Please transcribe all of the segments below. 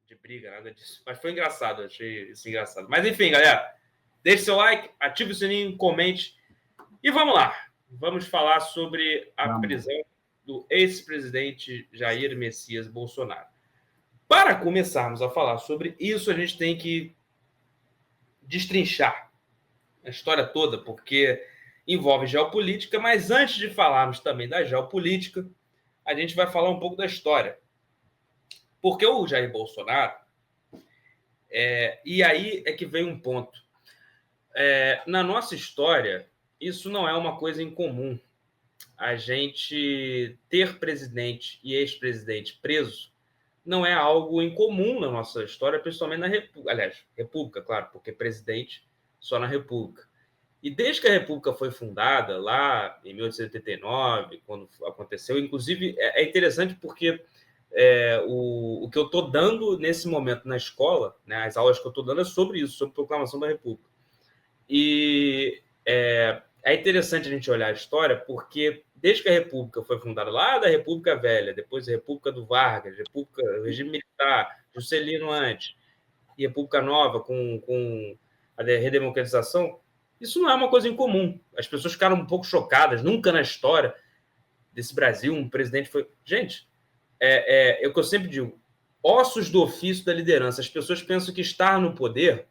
de briga, nada disso. Mas foi engraçado, achei isso engraçado. Mas enfim, galera, deixe seu like, ative o sininho, comente e vamos lá. Vamos falar sobre a prisão do ex-presidente Jair Messias Bolsonaro. Para começarmos a falar sobre isso, a gente tem que destrinchar a história toda, porque envolve geopolítica, mas antes de falarmos também da geopolítica, a gente vai falar um pouco da história. Porque o Jair Bolsonaro, e aí é que vem um ponto. Na nossa história, isso não é uma coisa incomum. A gente ter presidente e ex-presidente preso não é algo incomum na nossa história, principalmente na República. Aliás, República, claro, porque presidente só na República. E desde que a República foi fundada, lá em 1889, quando aconteceu, inclusive é interessante porque o que eu estou dando nesse momento na escola, né, as aulas que eu estou dando é sobre isso, sobre a proclamação da República. E é interessante a gente olhar a história, porque desde que a República foi fundada, lá da República Velha, depois a República do Vargas, República, regime militar, Juscelino antes, e República Nova com a redemocratização, isso não é uma coisa incomum. As pessoas ficaram um pouco chocadas. Nunca na história desse Brasil um presidente foi... Gente, é o que eu sempre digo, ossos do ofício da liderança. As pessoas pensam que estar no poder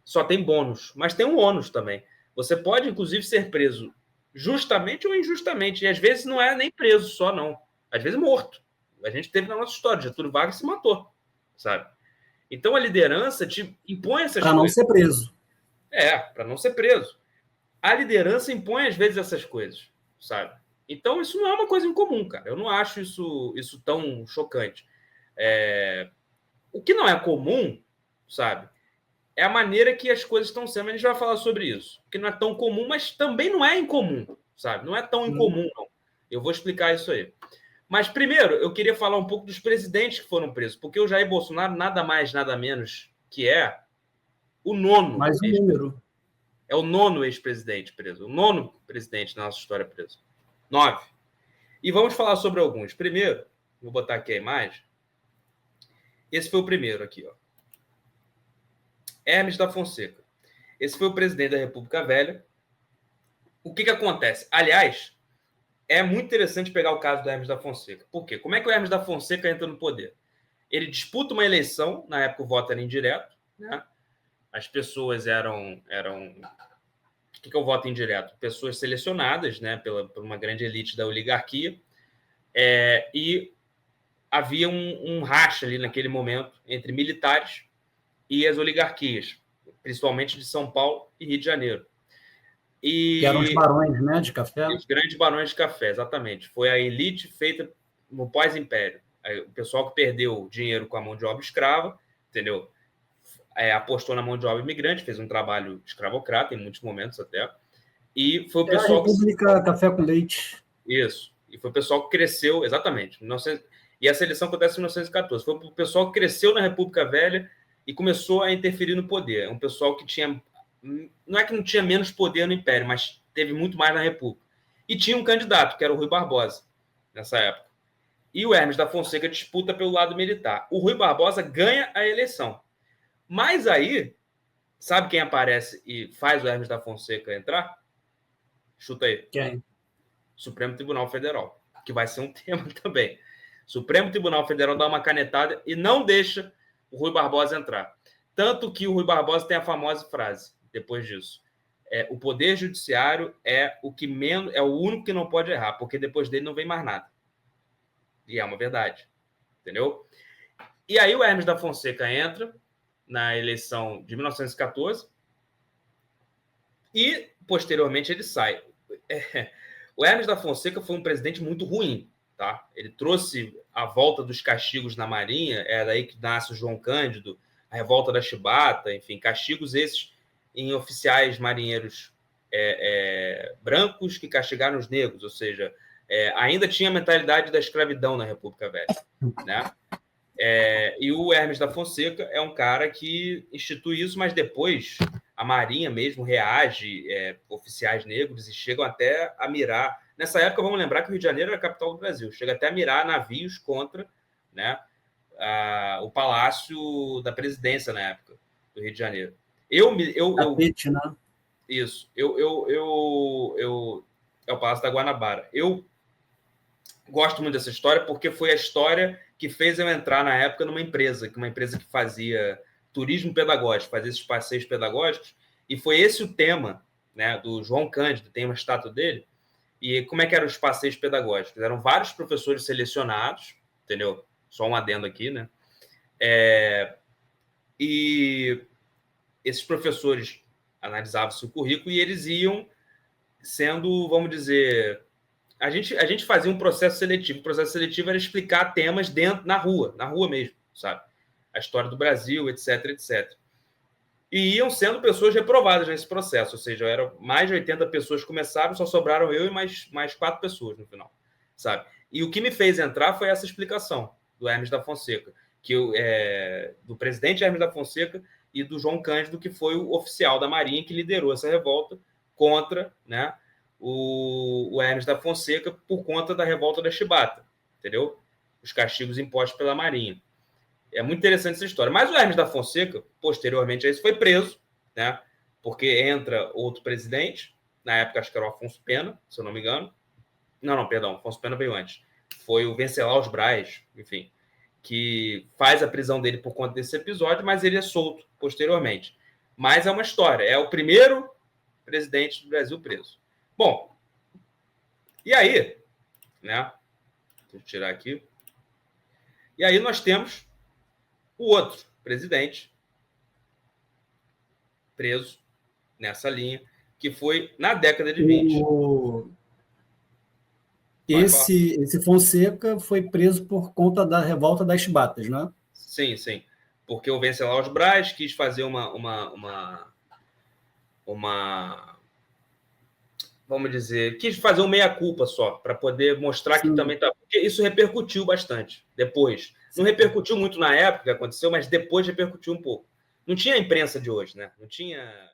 só tem bônus, mas tem um ônus também. Você pode, inclusive, ser preso justamente ou injustamente. E às vezes não é nem preso só, não. Às vezes morto. A gente teve na nossa história, Getúlio Vargas se matou, sabe? Então a liderança te impõe essas coisas. Para não ser preso. Para não ser preso. A liderança impõe, às vezes, essas coisas, sabe? Então, isso não é uma coisa incomum, cara. Eu não acho isso tão chocante. O que não é comum, sabe, é a maneira que as coisas estão sendo. A gente vai falar sobre isso. Que não é tão comum, mas também não é incomum, sabe? Não é tão incomum, não. Eu vou explicar isso aí. Mas, primeiro, eu queria falar um pouco dos presidentes que foram presos, porque o Jair Bolsonaro, nada mais, nada menos que o nono. Mais um número. É o nono ex-presidente preso. O nono presidente da nossa história preso. 9. E vamos falar sobre alguns. Primeiro, vou botar aqui a imagem. Esse foi o primeiro aqui, ó. Hermes da Fonseca. Esse foi o presidente da República Velha. O que acontece? Aliás, é muito interessante pegar o caso do Hermes da Fonseca. Por quê? Como é que o Hermes da Fonseca entra no poder? Ele disputa uma eleição, na época o voto era indireto, né? As pessoas eram... O que é o voto indireto? Pessoas selecionadas, né, por uma grande elite da oligarquia, e havia um racha ali naquele momento entre militares e as oligarquias, principalmente de São Paulo e Rio de Janeiro. Que eram os barões, né, de café? Os grandes barões de café, exatamente. Foi a elite feita no pós-império. O pessoal que perdeu dinheiro com a mão de obra escrava, entendeu? Apostou na mão de obra imigrante, fez um trabalho escravocrata em muitos momentos até. E foi o pessoal a República Café com Leite. Isso. E foi o pessoal que cresceu, exatamente. E essa eleição acontece em 1914. Foi o pessoal que cresceu na República Velha e começou a interferir no poder. É um pessoal que tinha... Não é que não tinha menos poder no Império, mas teve muito mais na República. E tinha um candidato, que era o Rui Barbosa, nessa época. E o Hermes da Fonseca disputa pelo lado militar. O Rui Barbosa ganha a eleição. Mas aí, sabe quem aparece e faz o Hermes da Fonseca entrar? Chuta aí. Quem? Supremo Tribunal Federal, que vai ser um tema também. Supremo Tribunal Federal dá uma canetada e não deixa o Rui Barbosa entrar. Tanto que o Rui Barbosa tem a famosa frase, depois disso. O Poder Judiciário é o único que não pode errar, porque depois dele não vem mais nada. E é uma verdade. Entendeu? E aí o Hermes da Fonseca entra na eleição de 1914 e, posteriormente, ele sai. O Hermes da Fonseca foi um presidente muito ruim, tá? Ele trouxe a volta dos castigos na Marinha, é daí que nasce o João Cândido, a revolta da Chibata, enfim, castigos esses em oficiais marinheiros brancos que castigaram os negros, ou seja, ainda tinha a mentalidade da escravidão na República Velha, né? E o Hermes da Fonseca é um cara que institui isso, mas depois a Marinha mesmo reage, oficiais negros, e chegam até a mirar. Nessa época, vamos lembrar que o Rio de Janeiro era a capital do Brasil, chega até a mirar navios contra, né, o Palácio da Presidência na época, do Rio de Janeiro. Tapete, né? Isso. É o Palácio da Guanabara. Eu gosto muito dessa história porque foi a história que fez eu entrar na época numa empresa que fazia turismo pedagógico, fazia esses passeios pedagógicos, e foi esse o tema, né, do João Cândido, tem uma estátua dele. E como é que eram os passeios pedagógicos? Eram vários professores selecionados, entendeu? Só um adendo aqui, né? E esses professores analisavam seu currículo e eles iam sendo, vamos dizer, a gente fazia um processo seletivo. O processo seletivo era explicar temas na rua mesmo, sabe? A história do Brasil, etc, etc. E iam sendo pessoas reprovadas nesse processo, ou seja, eram mais de 80 pessoas que começaram, só sobraram eu e mais 4 pessoas no final, sabe? E o que me fez entrar foi essa explicação do Hermes da Fonseca, do presidente Hermes da Fonseca e do João Cândido, que foi o oficial da Marinha que liderou essa revolta contra, né, o Hermes da Fonseca por conta da revolta da Chibata, entendeu? Os castigos impostos pela Marinha. É muito interessante essa história. Mas o Hermes da Fonseca, posteriormente a isso, foi preso, né? Porque entra outro presidente, na época acho que era o Afonso Pena, se eu não me engano. Não, perdão, Afonso Pena veio antes. Foi o Venceslau Braz, enfim, que faz a prisão dele por conta desse episódio, mas ele é solto posteriormente. Mas é uma história, é o primeiro presidente do Brasil preso. Bom, e aí, né? Deixa eu tirar aqui. E aí nós temos o outro presidente preso nessa linha, que foi na década de 20. Esse Fonseca foi preso por conta da revolta das Chibatas, né? Sim. Porque o Venceslau Braz quis fazer vamos dizer, quis fazer um meia-culpa só, para poder mostrar que também está... Porque isso repercutiu bastante depois. Não repercutiu muito na época que aconteceu, mas depois repercutiu um pouco. Não tinha a imprensa de hoje, né? Não tinha